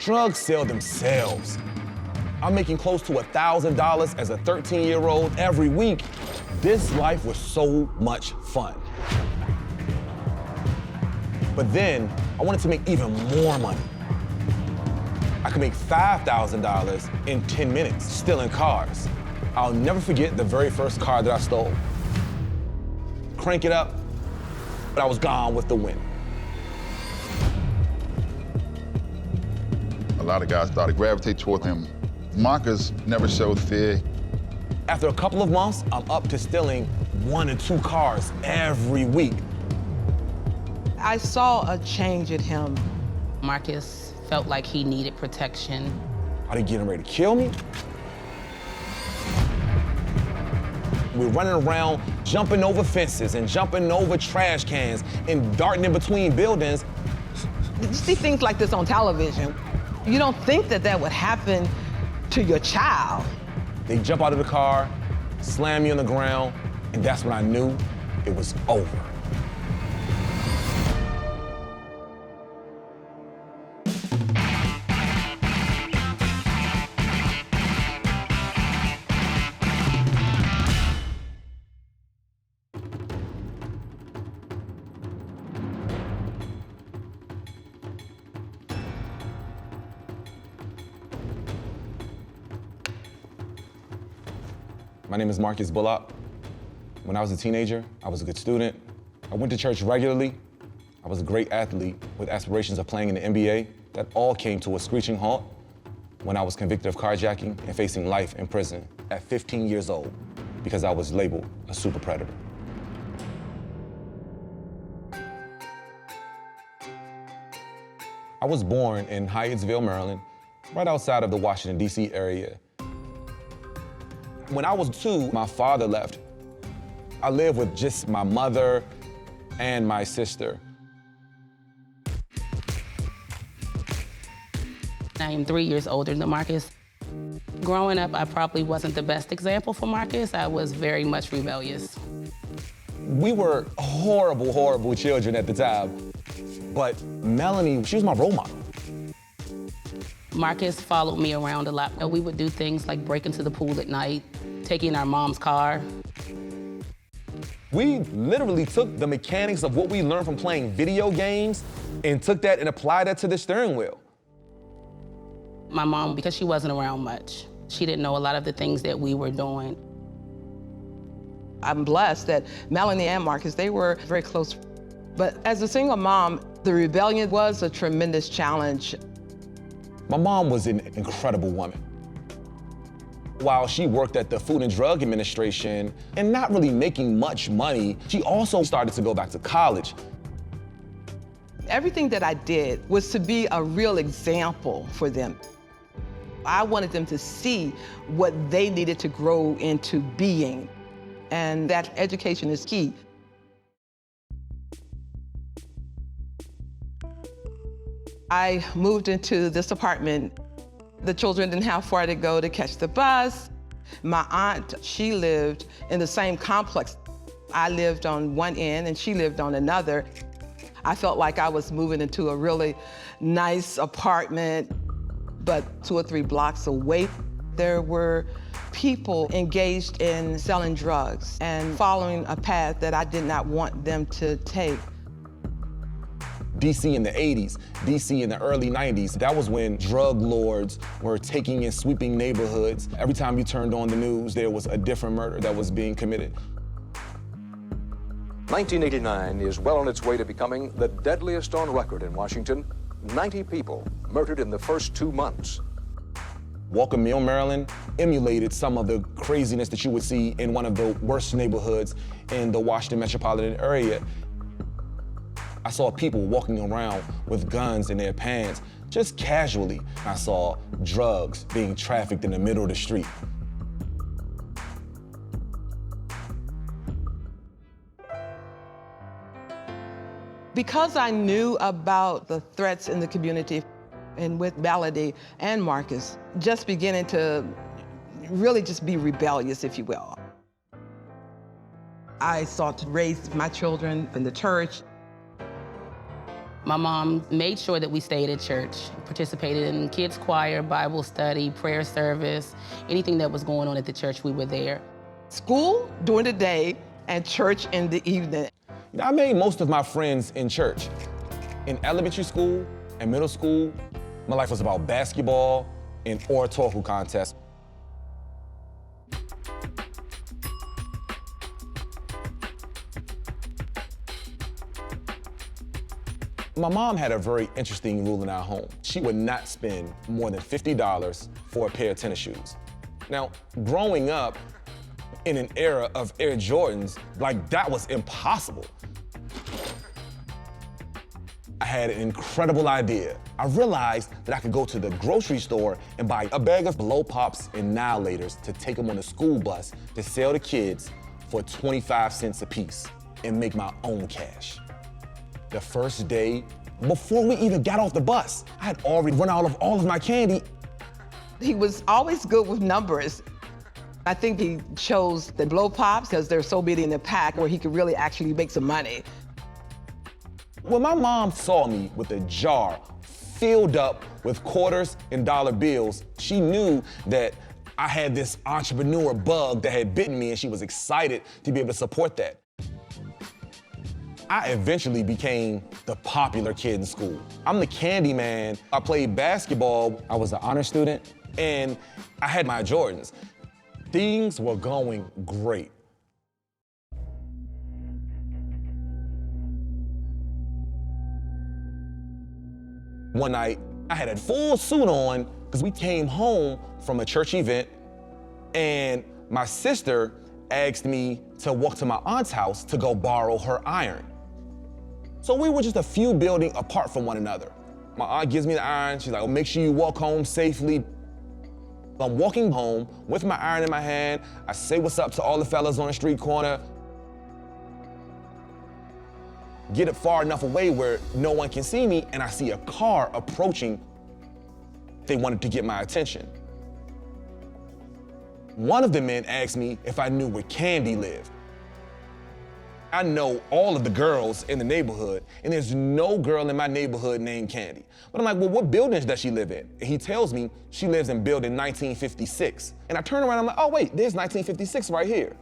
Drugs sell themselves. I'm making close to $1,000 as a 13-year-old every week. This life was so much fun. But then, I wanted to make even more money. I could make $5,000 in 10 minutes, stealing cars. I'll never forget the very first car that I stole. Crank it up, but I was gone with the wind. A lot of guys started gravitating toward him. Marcus never showed fear. After a couple of months, I'm up to stealing 1 or 2 cars every week. I saw a change in him. Marcus felt like he needed protection. Are they getting ready to kill me? We're running around, jumping over fences and jumping over trash cans and darting in between buildings. You see things like this on television. You don't think that that would happen to your child. They jump out of the car, slam me on the ground, and that's when I knew it was over. My name is Marcus Bullock. When I was a teenager, I was a good student. I went to church regularly. I was a great athlete with aspirations of playing in the NBA. That all came to a screeching halt when I was convicted of carjacking and facing life in prison at 15 years old because I was labeled a super predator. I was born in Hyattsville, Maryland, right outside of the Washington, D.C. area. When I was 2, my father left. I lived with just my mother and my sister. I am 3 years older than Marcus. Growing up, I probably wasn't the best example for Marcus. I was very much rebellious. We were horrible, horrible children at the time. But Melanie, she was my role model. Marcus followed me around a lot. We would do things like break into the pool at night, taking our mom's car. We literally took the mechanics of what we learned from playing video games and took that and applied that to the steering wheel. My mom, because she wasn't around much, she didn't know a lot of the things that we were doing. I'm blessed that Melanie and Marcus, they were very close. But as a single mom, the rebellion was a tremendous challenge. My mom was an incredible woman. While she worked at the Food and Drug Administration and not really making much money, she also started to go back to college. Everything that I did was to be a real example for them. I wanted them to see what they needed to grow into being, and that education is key. I moved into this apartment. The children didn't have far to go to catch the bus. My aunt, she lived in the same complex. I lived on one end and she lived on another. I felt like I was moving into a really nice apartment, but 2 or 3 blocks away, there were people engaged in selling drugs and following a path that I did not want them to take. DC in the 80s, DC in the early 90s, that was when drug lords were taking and sweeping neighborhoods. Every time you turned on the news, there was a different murder that was being committed. 1989 is well on its way to becoming the deadliest on record in Washington. 90 people murdered in the first 2 months. Walker Mill, Maryland, emulated some of the craziness that you would see in one of the worst neighborhoods in the Washington metropolitan area. I saw people walking around with guns in their pants, just casually. I saw drugs being trafficked in the middle of the street. Because I knew about the threats in the community, and with Melody and Marcus, just beginning to really just be rebellious, if you will. I sought to raise my children in the church. My mom made sure that we stayed at church, participated in kids' choir, Bible study, prayer service, anything that was going on at the church, we were there. School during the day and church in the evening. I made most of my friends in church. In elementary school and middle school, my life was about basketball and oratorical contests. My mom had a very interesting rule in our home. She would not spend more than $50 for a pair of tennis shoes. Now, growing up in an era of Air Jordans, like that was impossible. I had an incredible idea. I realized that I could go to the grocery store and buy a bag of blow pops and annihilators to take them on a school bus to sell to kids for 25 cents a piece and make my own cash. The first day, before we even got off the bus, I had already run out of all of my candy. He was always good with numbers. I think he chose the blow pops because they're so big in the pack where he could really actually make some money. When my mom saw me with a jar filled up with quarters and dollar bills, she knew that I had this entrepreneur bug that had bitten me, and she was excited to be able to support that. I eventually became the popular kid in school. I'm the candy man. I played basketball. I was an honor student, and I had my Jordans. Things were going great. One night, I had a full suit on because we came home from a church event, and my sister asked me to walk to my aunt's house to go borrow her iron. So we were just a few buildings apart from one another. My aunt gives me the iron. She's like, oh, make sure you walk home safely. I'm walking home with my iron in my hand. I say what's up to all the fellas on the street corner. Get it far enough away where no one can see me, and I see a car approaching. They wanted to get my attention. One of the men asked me if I knew where Candy lived. I know all of the girls in the neighborhood, and there's no girl in my neighborhood named Candy. But I'm like, well, what buildings does she live in? And he tells me she lives in building 1956. And I turn around, I'm like, oh wait, there's 1956 right here.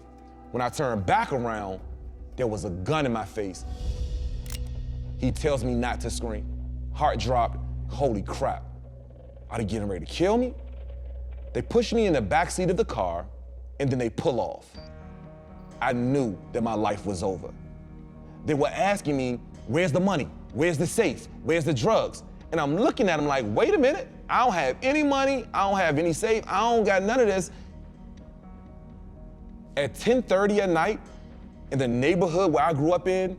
When I turn back around, there was a gun in my face. He tells me not to scream. Heart dropped, holy crap. Are they getting ready to kill me? They push me in the backseat of the car, and then they pull off. I knew that my life was over. They were asking me, where's the money? Where's the safe? Where's the drugs? And I'm looking at them like, wait a minute, I don't have any money, I don't have any safe, I don't got none of this. At 10:30 at night, in the neighborhood where I grew up in,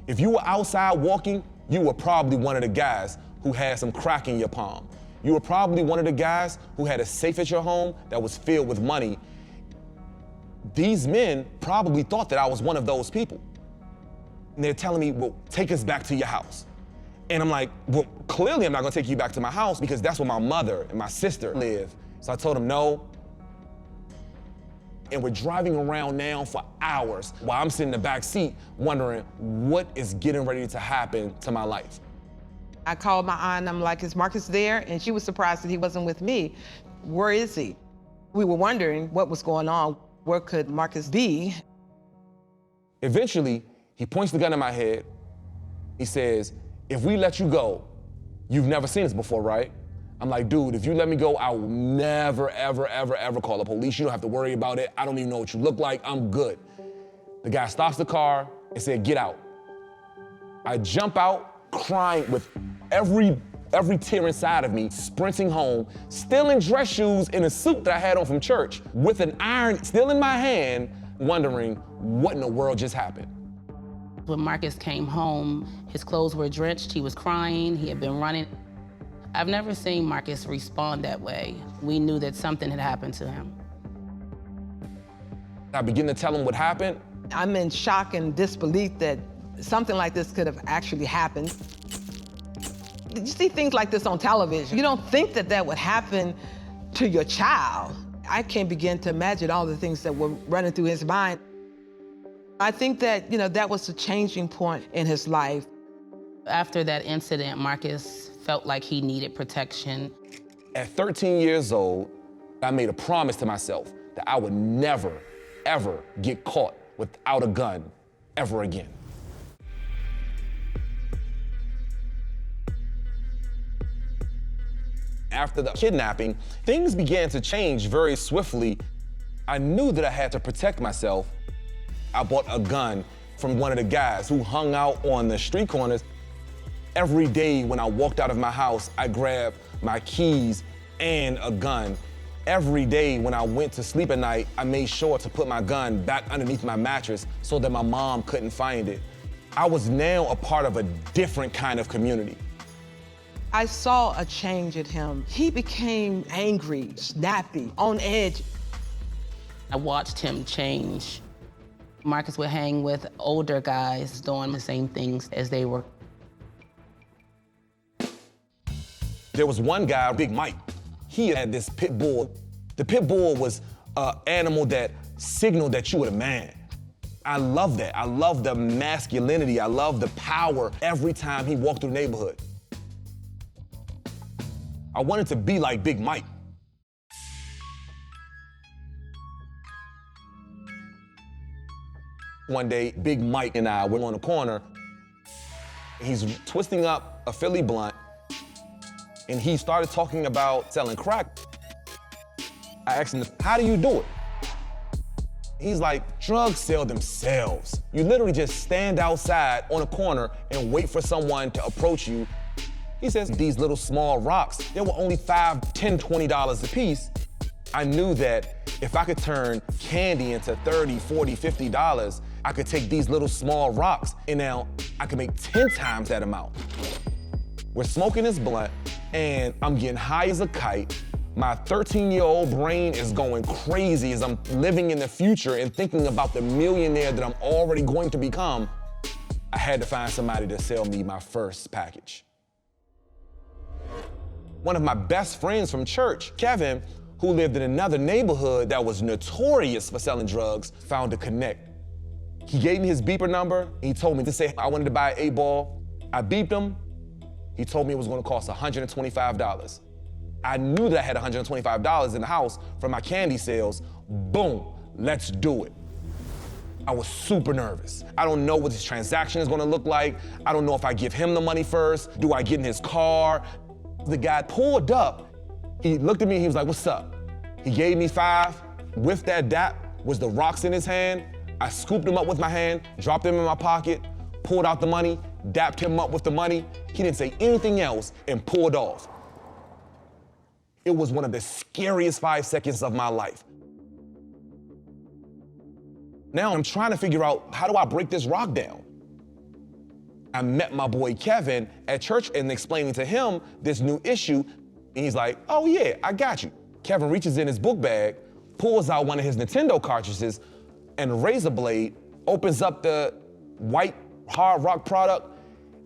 if you were outside walking, you were probably one of the guys who had some crack in your palm. You were probably one of the guys who had a safe at your home that was filled with money. These men probably thought that I was one of those people. And they're telling me, well, take us back to your house. And I'm like, well, clearly I'm not gonna take you back to my house because that's where my mother and my sister live. So I told them no. And we're driving around now for hours while I'm sitting in the back seat wondering what is getting ready to happen to my life. I called my aunt and I'm like, is Marcus there? And she was surprised that he wasn't with me. Where is he? We were wondering what was going on. Where could Marcus be? Eventually, he points the gun at my head. He says, if we let you go, you've never seen us before, right? I'm like, dude, if you let me go, I will never, ever, ever, ever call the police. You don't have to worry about it. I don't even know what you look like. I'm good. The guy stops the car and said, get out. I jump out, crying with every tear inside of me, sprinting home, still in dress shoes in a suit that I had on from church, with an iron still in my hand, wondering what in the world just happened. When Marcus came home, his clothes were drenched, he was crying, he had been running. I've never seen Marcus respond that way. We knew that something had happened to him. I begin to tell him what happened. I'm in shock and disbelief that something like this could have actually happened. You see things like this on television. You don't think that that would happen to your child. I can't begin to imagine all the things that were running through his mind. I think that, that was a changing point in his life. After that incident, Marcus felt like he needed protection. At 13 years old, I made a promise to myself that I would never, ever get caught without a gun ever again. After the kidnapping, things began to change very swiftly. I knew that I had to protect myself. I bought a gun from one of the guys who hung out on the street corners. Every day when I walked out of my house, I grabbed my keys and a gun. Every day when I went to sleep at night, I made sure to put my gun back underneath my mattress so that my mom couldn't find it. I was now a part of a different kind of community. I saw a change in him. He became angry, snappy, on edge. I watched him change. Marcus would hang with older guys doing the same things as they were. There was one guy, Big Mike. He had this pit bull. The pit bull was an animal that signaled that you were the man. I love that. I love the masculinity. I love the power every time he walked through the neighborhood. I wanted to be like Big Mike. One day, Big Mike and I were on a corner. He's twisting up a Philly blunt, and he started talking about selling crack. I asked him, how do you do it? He's like, drugs sell themselves. You literally just stand outside on a corner and wait for someone to approach you. He says, these little small rocks, they were only $5, $10, $20 a piece. I knew that if I could turn candy into $30, $40, $50, I could take these little small rocks and now I could make 10 times that amount. We're smoking this blunt and I'm getting high as a kite. My 13-year-old brain is going crazy as I'm living in the future and thinking about the millionaire that I'm already going to become. I had to find somebody to sell me my first package. One of my best friends from church, Kevin, who lived in another neighborhood that was notorious for selling drugs, found a connect. He gave me his beeper number. He told me to say I wanted to buy an 8-ball. I beeped him. He told me it was going to cost $125. I knew that I had $125 in the house from my candy sales. Boom, let's do it. I was super nervous. I don't know what this transaction is going to look like. I don't know if I give him the money first. Do I get in his car? The guy pulled up. He looked at me and he was like, what's up? He gave me 5. With that dap was the rocks in his hand. I scooped them up with my hand, dropped them in my pocket, pulled out the money, dapped him up with the money. He didn't say anything else and pulled off. It was one of the scariest 5 seconds of my life. Now I'm trying to figure out, how do I break this rock down? I met my boy Kevin at church and explaining to him this new issue, and he's like, oh yeah, I got you. Kevin reaches in his book bag, pulls out one of his Nintendo cartridges and a razor blade, opens up the white hard rock product,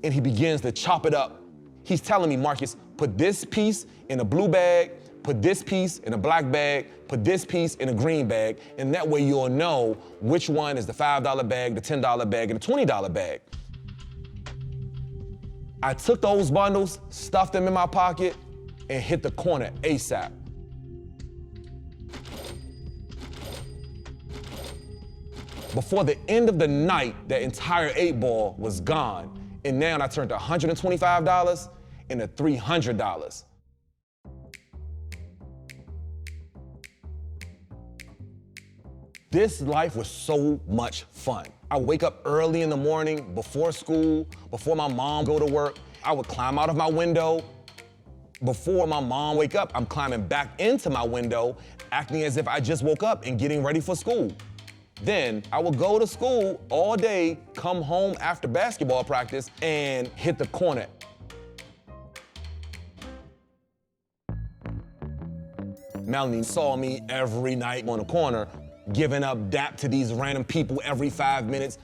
and he begins to chop it up. He's telling me, Marcus, put this piece in a blue bag, put this piece in a black bag, put this piece in a green bag, and that way you'll know which one is the $5 bag, the $10 bag, and the $20 bag. I took those bundles, stuffed them in my pocket, and hit the corner ASAP. Before the end of the night, that entire 8-ball was gone, and now I turned to $125 into $300. This life was so much fun. I wake up early in the morning, before school, before my mom go to work. I would climb out of my window. Before my mom wake up, I'm climbing back into my window, acting as if I just woke up and getting ready for school. Then I would go to school all day, come home after basketball practice, and hit the corner. Melanie saw me every night on the corner, giving up dap to these random people every 5 minutes.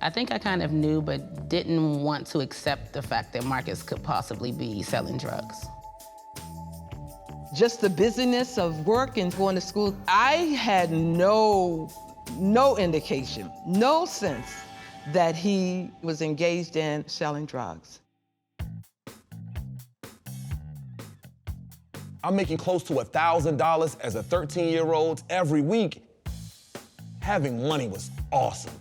I think I kind of knew, but didn't want to accept the fact that Marcus could possibly be selling drugs. Just the busyness of work and going to school, I had no indication, no sense that he was engaged in selling drugs. I'm making close to $1,000 as a 13-year-old every week. Having money was awesome.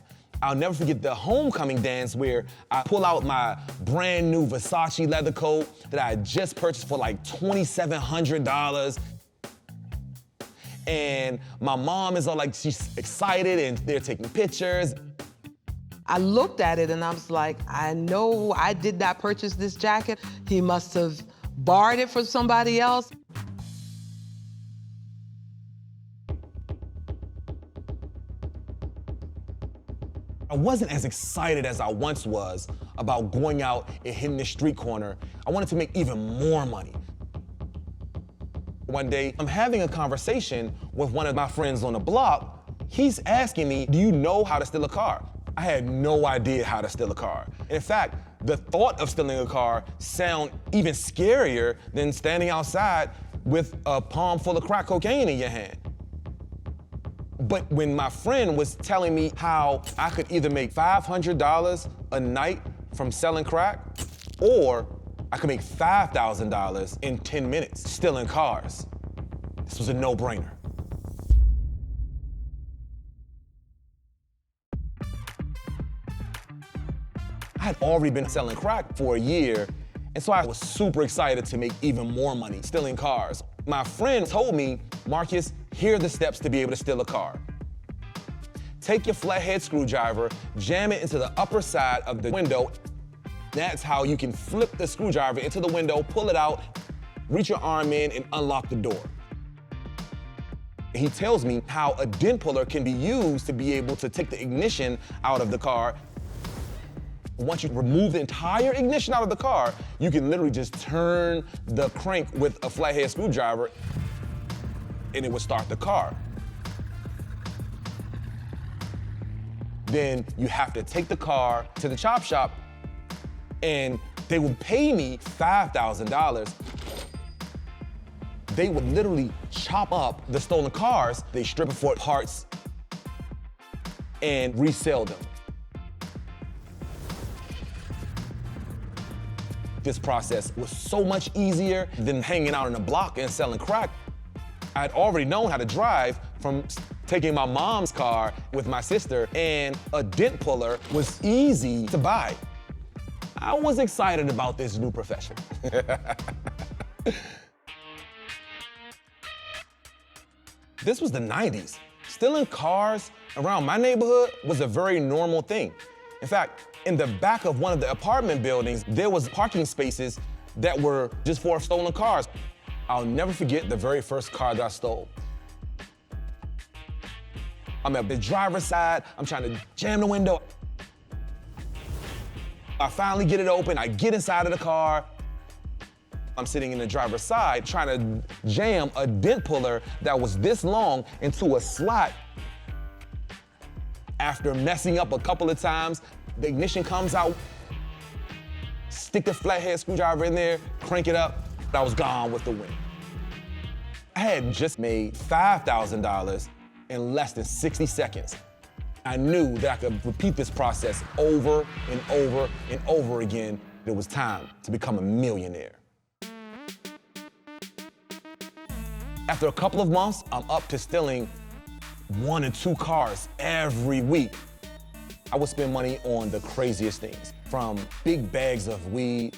I'll never forget the homecoming dance where I pull out my brand new Versace leather coat that I had just purchased for like $2,700. And my mom is all like, she's excited and they're taking pictures. I looked at it and I was like, I know I did not purchase this jacket. He must have borrowed it from somebody else. I wasn't as excited as I once was about going out and hitting the street corner. I wanted to make even more money. One day, I'm having a conversation with one of my friends on the block. He's asking me, do you know how to steal a car? I had no idea how to steal a car. In fact, the thought of stealing a car sounded even scarier than standing outside with a palm full of crack cocaine in your hand. But when my friend was telling me how I could either make $500 a night from selling crack, or I could make $5,000 in 10 minutes stealing cars, this was a no-brainer. I had already been selling crack for a year, and so I was super excited to make even more money stealing cars. My friend told me, Marcus, here are the steps to be able to steal a car. Take your flathead screwdriver, jam it into the upper side of the window. That's how you can flip the screwdriver into the window, pull it out, reach your arm in, and unlock the door. He tells me how a dent puller can be used to be able to take the ignition out of the car. Once you remove the entire ignition out of the car, you can literally just turn the crank with a flathead screwdriver and it will start the car. Then you have to take the car to the chop shop and they will pay me $5,000. They would literally chop up the stolen cars, they strip it for parts and resell them. This process was so much easier than hanging out on the block and selling crack. I'd already known how to drive from taking my mom's car with my sister, and a dent puller was easy to buy. I was excited about this new profession. This was the 90s. Stealing cars around my neighborhood was a very normal thing. In fact, in the back of one of the apartment buildings, there was parking spaces that were just for stolen cars. I'll never forget the very first car that I stole. I'm at the driver's side, I'm trying to jam the window. I finally get it open, I get inside of the car. I'm sitting in the driver's side trying to jam a dent puller that was this long into a slot. After messing up a couple of times, the ignition comes out, stick the flathead screwdriver in there, crank it up, I was gone with the wind. I had just made $5,000 in less than 60 seconds. I knew that I could repeat this process over and over and over again. It was time to become a millionaire. After a couple of months, I'm up to stealing 1 or 2 cars every week. I would spend money on the craziest things, from big bags of weed,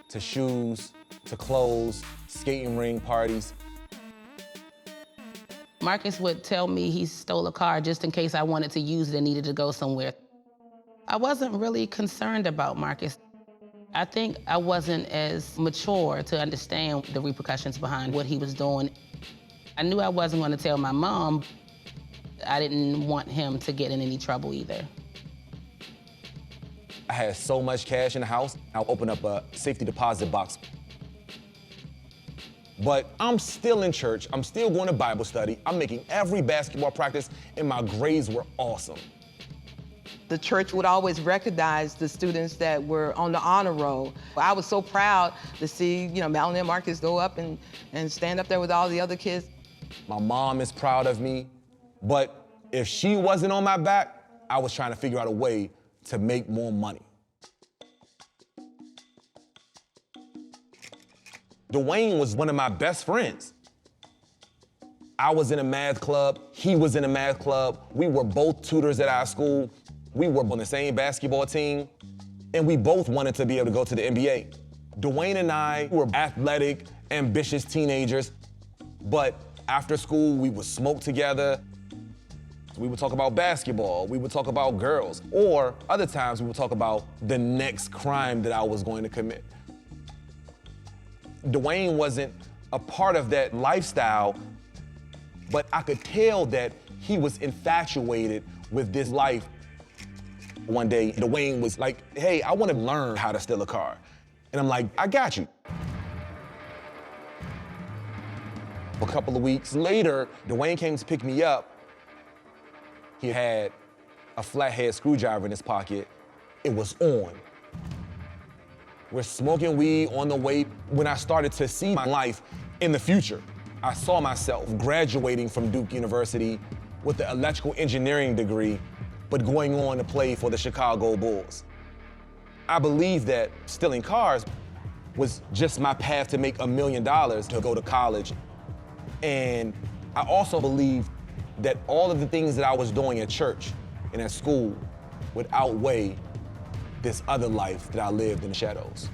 to shoes, to clothes, skating ring parties. Marcus would tell me he stole a car just in case I wanted to use it and needed to go somewhere. I wasn't really concerned about Marcus. I think I wasn't as mature to understand the repercussions behind what he was doing. I knew I wasn't going to tell my mom. I didn't want him to get in any trouble either. I had so much cash in the house, I'll open up a safety deposit box. But I'm still in church, I'm still going to Bible study, I'm making every basketball practice, and my grades were awesome. The church would always recognize the students that were on the honor roll. I was so proud to see, Melanie and Marcus go up and stand up there with all the other kids. My mom is proud of me, but if she wasn't on my back, I was trying to figure out a way to make more money. Dwayne was one of my best friends. I was in a math club, he was in a math club. We were both tutors at our school. We were on the same basketball team, and we both wanted to be able to go to the NBA. Dwayne and I were athletic, ambitious teenagers, but after school, we would smoke together. We would talk about basketball, we would talk about girls, or other times we would talk about the next crime that I was going to commit. Dwayne wasn't a part of that lifestyle, but I could tell that he was infatuated with this life. One day, Dwayne was like, hey, I want to learn how to steal a car. And I'm like, I got you. A couple of weeks later, Dwayne came to pick me up. He had a flathead screwdriver in his pocket. It was on. We're smoking weed on the way. When I started to see my life in the future, I saw myself graduating from Duke University with an electrical engineering degree, but going on to play for the Chicago Bulls. I believe that stealing cars was just my path to make $1 million to go to college. And I also believed that all of the things that I was doing at church and at school would outweigh this other life that I lived in the shadows.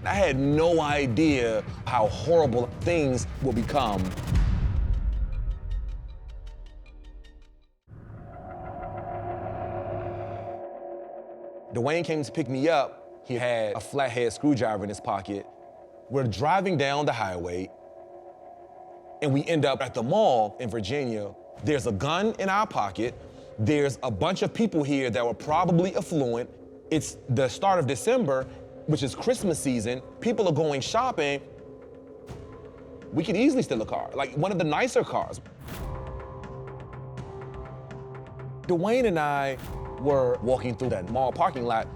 I had no idea how horrible things will become. Dwayne came to pick me up. He had a flathead screwdriver in his pocket. We're driving down the highway, and we end up at the mall in Virginia. There's a gun in our pocket. There's a bunch of people here that were probably affluent. It's the start of December, which is Christmas season. People are going shopping. We could easily steal a car, like one of the nicer cars. Dwayne and I were walking through that mall parking lot.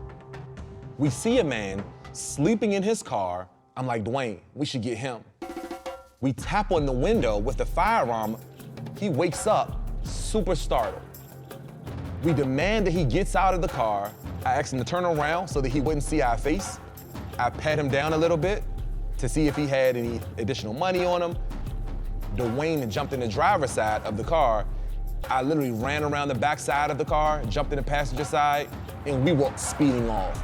We see a man sleeping in his car. I'm like, Dwayne, we should get him. We tap on the window with the firearm. He wakes up, super startled. We demand that he gets out of the car. I asked him to turn around so that he wouldn't see our face. I pat him down a little bit to see if he had any additional money on him. Dwayne jumped in the driver's side of the car. I literally ran around the back side of the car, jumped in the passenger side, and we were speeding off.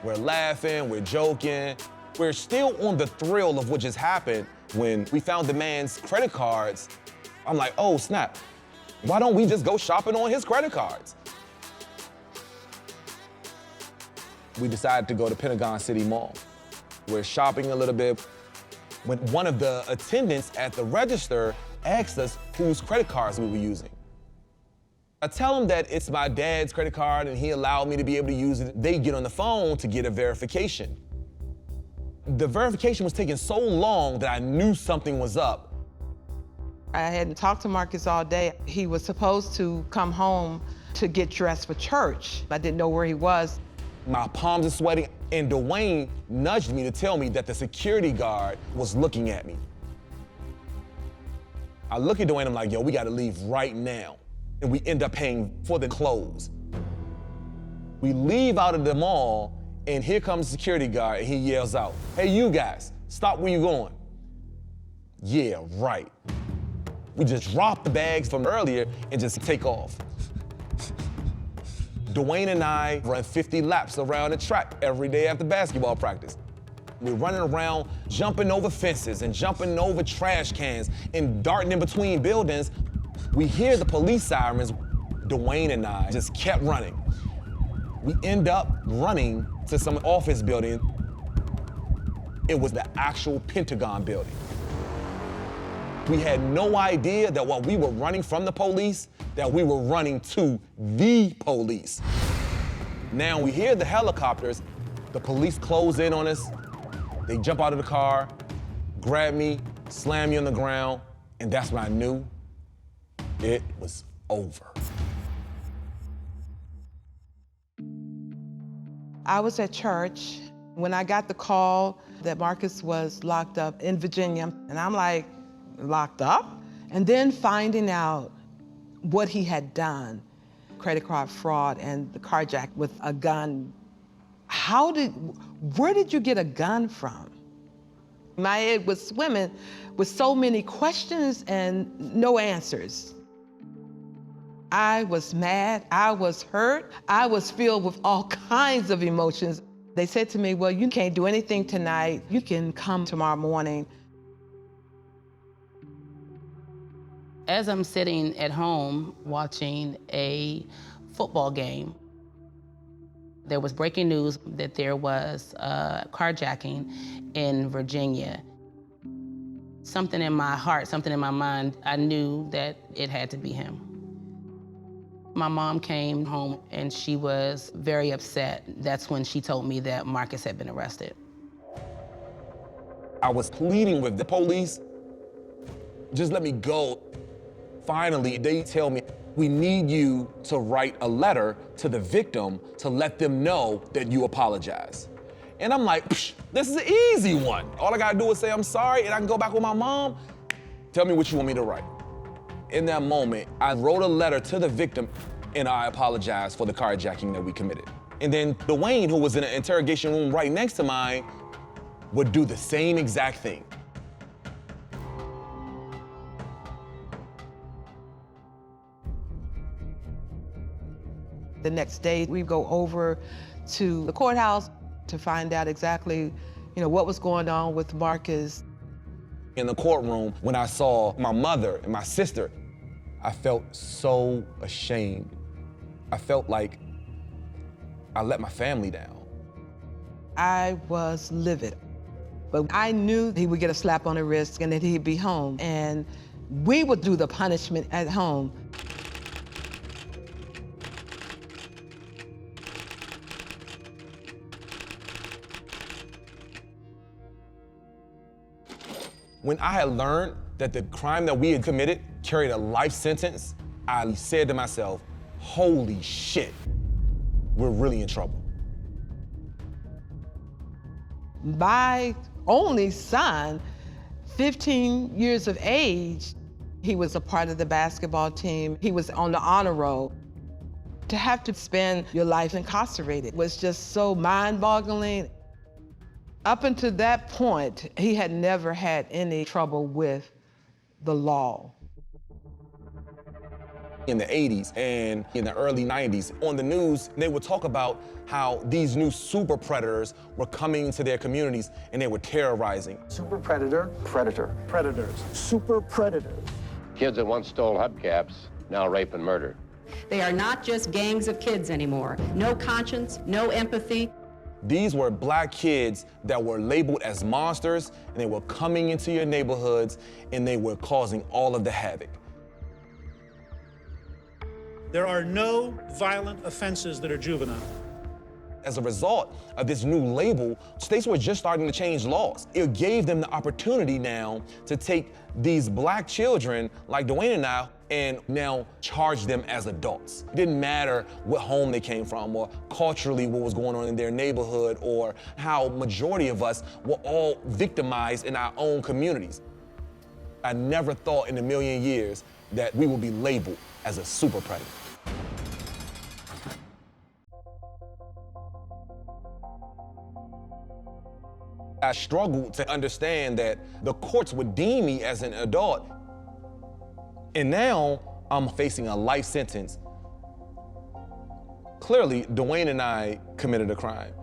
We're laughing, we're joking. We're still on the thrill of what just happened. When we found the man's credit cards, I'm like, oh snap, why don't we just go shopping on his credit cards? We decided to go to Pentagon City Mall. We're shopping a little bit when one of the attendants at the register asked us whose credit cards we were using. I tell him that it's my dad's credit card and he allowed me to be able to use it. They get on the phone to get a verification. The verification was taking so long that I knew something was up. I hadn't talked to Marcus all day. He was supposed to come home to get dressed for church. I didn't know where he was. My palms are sweating, and Dwayne nudged me to tell me that the security guard was looking at me. I look at Dwayne, I'm like, yo, we gotta leave right now. And we end up paying for the clothes. We leave out of the mall, and here comes the security guard, and he yells out, hey, you guys, stop where you going. Yeah, right. We just drop the bags from earlier and just take off. Dwayne and I run 50 laps around the track every day after basketball practice. We're running around, jumping over fences and jumping over trash cans and darting in between buildings. We hear the police sirens. Dwayne and I just kept running. We end up running to some office building. It was the actual Pentagon building. We had no idea that while we were running from the police, that we were running to the police. Now we hear the helicopters, the police close in on us, they jump out of the car, grab me, slam me on the ground, and that's when I knew it was over. I was at church when I got the call that Marcus was locked up in Virginia, and I'm like, locked up? And then finding out what he had done, credit card fraud and the carjack with a gun. Where did you get a gun from? My head was swimming with so many questions and no answers. I was mad, I was hurt, I was filled with all kinds of emotions. They said to me, well, you can't do anything tonight, you can come tomorrow morning. As I'm sitting at home watching a football game, there was breaking news that there was carjacking in Virginia. Something in my heart, something in my mind, I knew that it had to be him. My mom came home and she was very upset. That's when she told me that Marcus had been arrested. I was pleading with the police, just let me go. Finally, they tell me, we need you to write a letter to the victim to let them know that you apologize. And I'm like, this is an easy one. All I gotta do is say I'm sorry and I can go back with my mom. Tell me what you want me to write. In that moment, I wrote a letter to the victim and I apologized for the carjacking that we committed. And then Dwayne, who was in an interrogation room right next to mine, would do the same exact thing. The next day, we go over to the courthouse to find out exactly, what was going on with Marcus. In the courtroom, when I saw my mother and my sister, I felt so ashamed. I felt like I let my family down. I was livid, but I knew he would get a slap on the wrist and that he'd be home, and we would do the punishment at home. When I had learned that the crime that we had committed carried a life sentence, I said to myself, holy shit, we're really in trouble. My only son, 15 years of age, he was a part of the basketball team. He was on the honor roll. To have to spend your life incarcerated was just so mind-boggling. Up until that point, he had never had any trouble with the law. In the 80s and in the early 90s, on the news, they would talk about how these new super predators were coming into their communities and they were terrorizing. Super predator, predator. Predators, super predators. Kids that once stole hubcaps now rape and murder. They are not just gangs of kids anymore. No conscience, no empathy. These were black kids that were labeled as monsters, and they were coming into your neighborhoods and they were causing all of the havoc. There are no violent offenses that are juvenile. As a result of this new label, states were just starting to change laws. It gave them the opportunity now to take these black children like Dwayne and I and now charge them as adults. It didn't matter what home they came from or culturally what was going on in their neighborhood or how majority of us were all victimized in our own communities. I never thought in a million years that we would be labeled as a super predator. I struggled to understand that the courts would deem me as an adult. And now I'm facing a life sentence. Clearly, Dwayne and I committed a crime,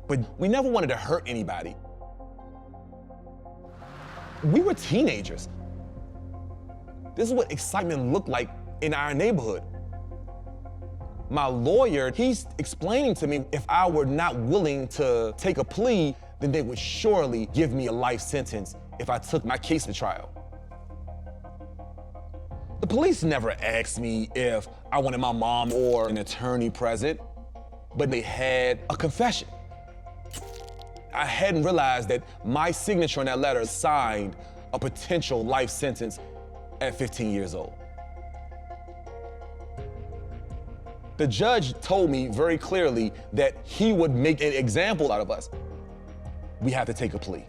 but we never wanted to hurt anybody. We were teenagers. This is what excitement looked like in our neighborhood. My lawyer, he's explaining to me if I were not willing to take a plea, then they would surely give me a life sentence if I took my case to trial. The police never asked me if I wanted my mom or an attorney present, but they had a confession. I hadn't realized that my signature on that letter signed a potential life sentence at 15 years old. The judge told me very clearly that he would make an example out of us. We have to take a plea.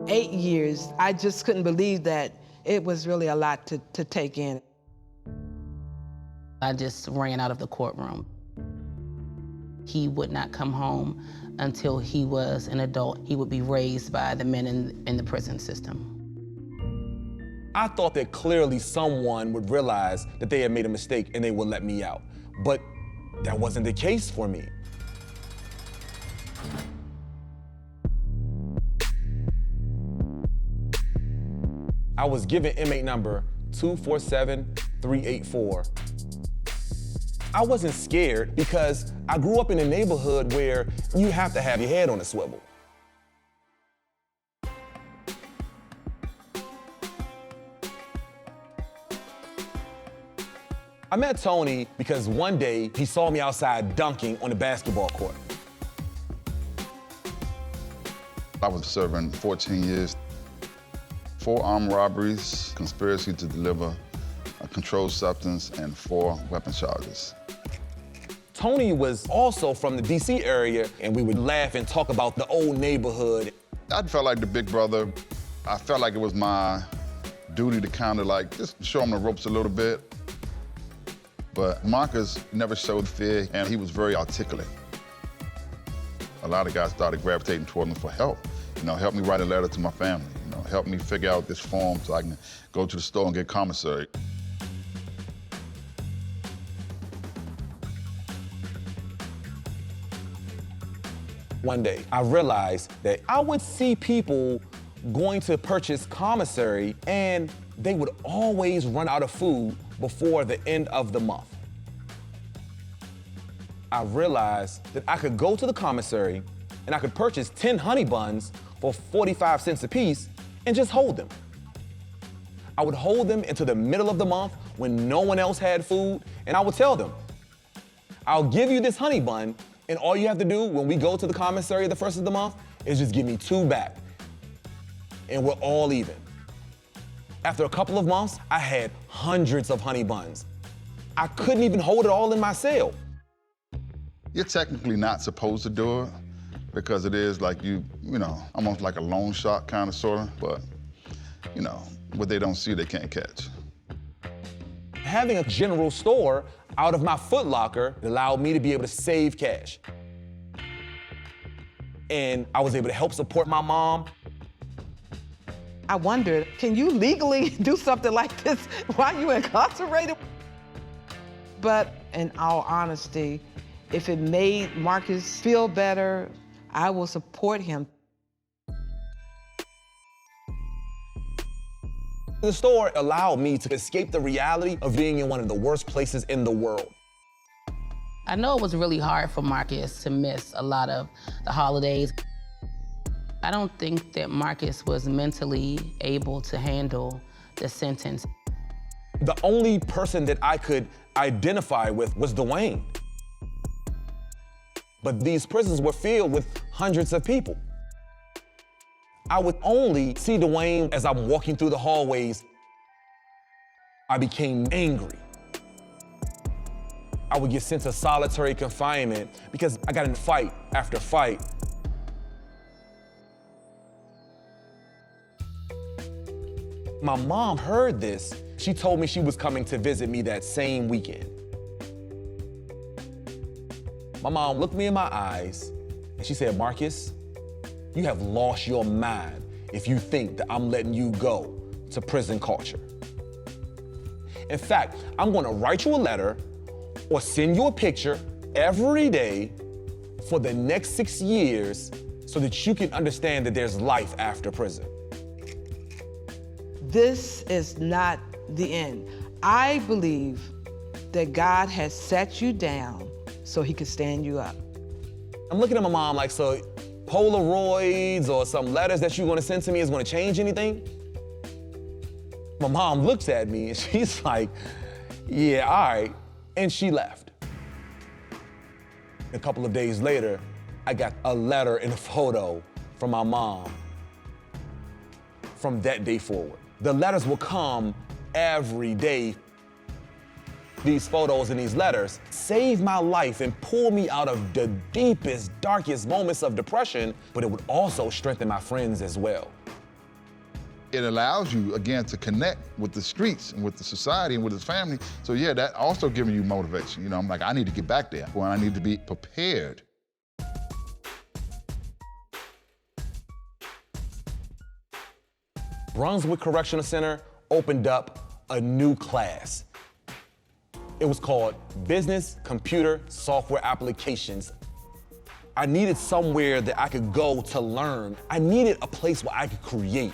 8 years, I just couldn't believe that it was really a lot to take in. I just ran out of the courtroom. He would not come home until he was an adult. He would be raised by the men in the prison system. I thought that clearly someone would realize that they had made a mistake and they would let me out. But that wasn't the case for me. I was given inmate number 247384. I wasn't scared because I grew up in a neighborhood where you have to have your head on a swivel. I met Tony because one day he saw me outside dunking on the basketball court. I was serving 14 years, 4 armed robberies, conspiracy to deliver a controlled substance, and 4 weapon charges. Tony was also from the DC area, and we would laugh and talk about the old neighborhood. I felt like the big brother. I felt like it was my duty to kind of like just show him the ropes a little bit. But Marcus never showed fear, and he was very articulate. A lot of guys started gravitating toward him for help. You know, help me write a letter to my family. You know, help me figure out this form so I can go to the store and get commissary. One day, I realized that I would see people going to purchase commissary and they would always run out of food before the end of the month. I realized that I could go to the commissary and I could purchase 10 honey buns for 45 cents a piece and just hold them. I would hold them until the middle of the month when no one else had food, and I would tell them, I'll give you this honey bun, and all you have to do when we go to the commissary the first of the month is just give me 2 back, and we're all even. After a couple of months, I had hundreds of honey buns. I couldn't even hold it all in my cell. You're technically not supposed to do it because it is like you know, almost like a loan shark kind of sorta, but you know, what they don't see, they can't catch. Having a general store out of my Foot Locker allowed me to be able to save cash. And I was able to help support my mom. I wondered, can you legally do something like this while you're incarcerated? But in all honesty, if it made Marcus feel better, I will support him. The store allowed me to escape the reality of being in one of the worst places in the world. I know it was really hard for Marcus to miss a lot of the holidays. I don't think that Marcus was mentally able to handle the sentence. The only person that I could identify with was Dwayne. But these prisons were filled with hundreds of people. I would only see Dwayne as I'm walking through the hallways. I became angry. I would get sent to solitary confinement because I got in fight after fight. My mom heard this. She told me she was coming to visit me that same weekend. My mom looked me in my eyes and she said, Marcus, you have lost your mind if you think that I'm letting you go to prison culture. In fact, I'm gonna write you a letter or send you a picture every day for the next 6 years so that you can understand that there's life after prison. This is not the end. I believe that God has set you down so he could stand you up. I'm looking at my mom like, so Polaroids or some letters that you're gonna send to me is gonna change anything? My mom looks at me and she's like, yeah, all right, and she left. A couple of days later, I got a letter and a photo from my mom from that day forward. The letters will come every day. These photos and these letters saved my life and pulled me out of the deepest, darkest moments of depression, but it would also strengthen my friends as well. It allows you, again, to connect with the streets and with the society and with his family. So yeah, that also giving you motivation. You know, I'm like, I need to get back there, or I need to be prepared. Brunswick Correctional Center opened up a new class. It was called Business Computer Software Applications. I needed somewhere that I could go to learn. I needed a place where I could create.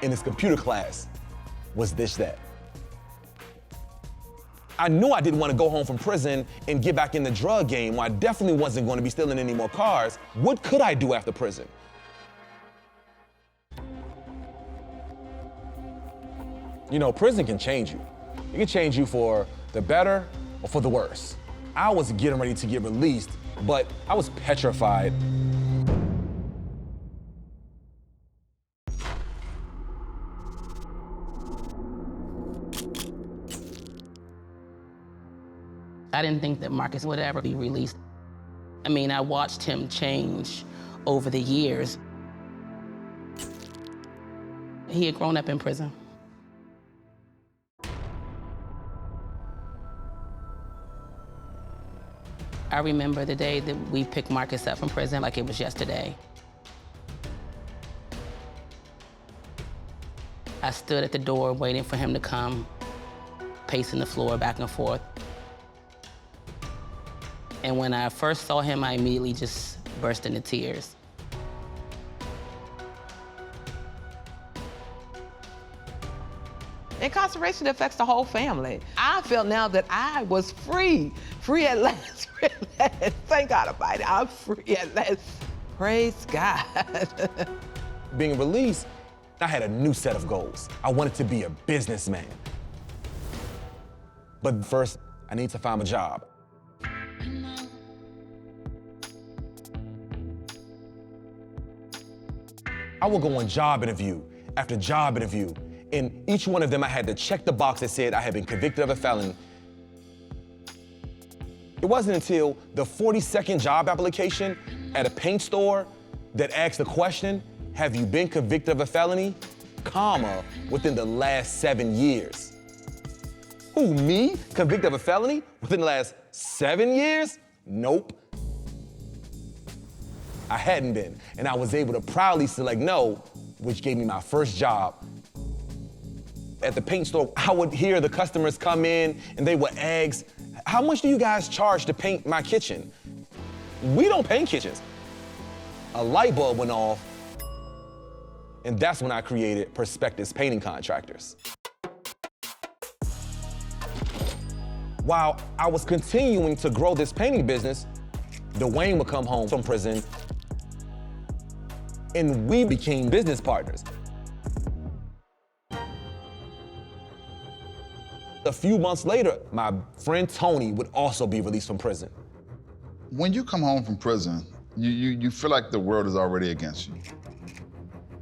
In this computer class was that. I knew I didn't want to go home from prison and get back in the drug game. I definitely wasn't going to be stealing any more cars. What could I do after prison? You know, prison can change you. It can change you for the better or for the worse. I was getting ready to get released, but I was petrified. I didn't think that Marcus would ever be released. I mean, I watched him change over the years. He had grown up in prison. I remember the day that we picked Marcus up from prison like it was yesterday. I stood at the door waiting for him to come, pacing the floor back and forth. And when I first saw him, I immediately just burst into tears. Incarceration affects the whole family. I felt now that I was free at last, free at last. Thank God about it, I'm free at last. Praise God. Being released, I had a new set of goals. I wanted to be a businessman. But first, I need to find a job. I would go on job interview after job interview. In each one of them, I had to check the box that said I had been convicted of a felony. It wasn't until the 42nd job application at a paint store that asked the question, have you been convicted of a felony, comma, within the last 7 years? Who, me? Convicted of a felony within the last 7 years? Nope. I hadn't been, and I was able to proudly select no, which gave me my first job. At the paint store, I would hear the customers come in and they would ask, how much do you guys charge to paint my kitchen? We don't paint kitchens. A light bulb went off, and that's when I created Perspectives Painting Contractors. While I was continuing to grow this painting business, Dwayne would come home from prison, and we became business partners. A few months later, my friend Tony would also be released from prison. When you come home from prison, you feel like the world is already against you.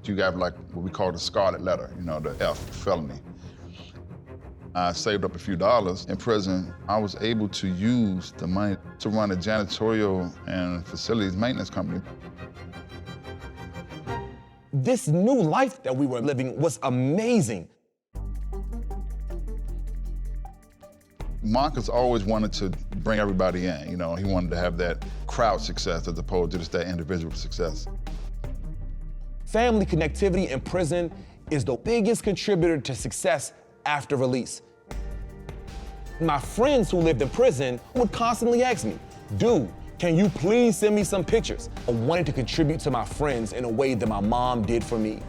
You got like what we call the scarlet letter, you know, the F, felony. I saved up a few dollars in prison. I was able to use the money to run a janitorial and facilities maintenance company. This new life that we were living was amazing. Marcus always wanted to bring everybody in, you know, he wanted to have that crowd success as opposed to just that individual success. Family connectivity in prison is the biggest contributor to success after release. My friends who lived in prison would constantly ask me, dude, can you please send me some pictures? I wanted to contribute to my friends in a way that my mom did for me.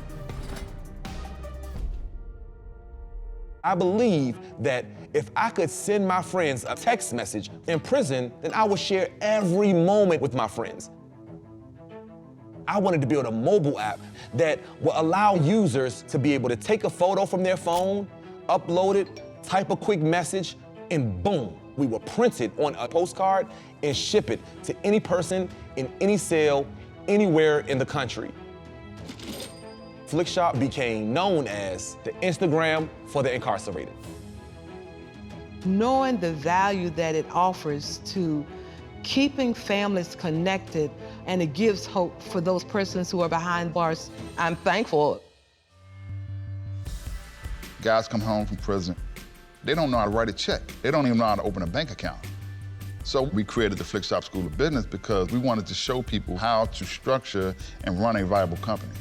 I believe that if I could send my friends a text message in prison, then I would share every moment with my friends. I wanted to build a mobile app that will allow users to be able to take a photo from their phone, upload it, type a quick message, and boom, we will print it on a postcard and ship it to any person in any cell, anywhere in the country. Flikshop became known as the Instagram for the incarcerated. Knowing the value that it offers to keeping families connected, and it gives hope for those persons who are behind bars, I'm thankful. Guys come home from prison, they don't know how to write a check. They don't even know how to open a bank account. So we created the Flikshop School of Business because we wanted to show people how to structure and run a viable company.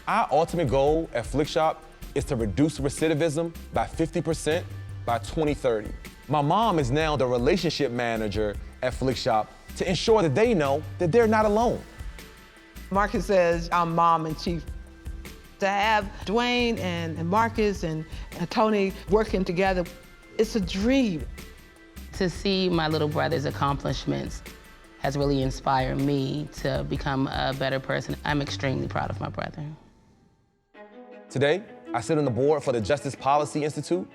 Our ultimate goal at Flikshop is to reduce recidivism by 50% by 2030. My mom is now the relationship manager at Flikshop to ensure that they know that they're not alone. Marcus says I'm mom in chief. To have Dwayne and Marcus and Tony working together, it's a dream. To see my little brother's accomplishments has really inspired me to become a better person. I'm extremely proud of my brother. Today, I sit on the board for the Justice Policy Institute,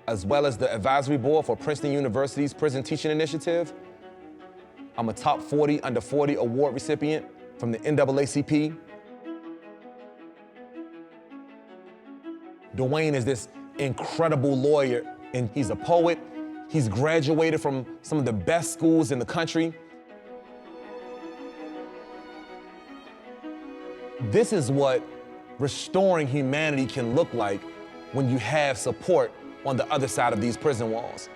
as well as the advisory board for Princeton University's Prison Teaching Initiative. I'm a top 40 under 40 award recipient from the NAACP. Dwayne is this incredible lawyer, and he's a poet. He's graduated from some of the best schools in the country. This is what restoring humanity can look like when you have support on the other side of these prison walls.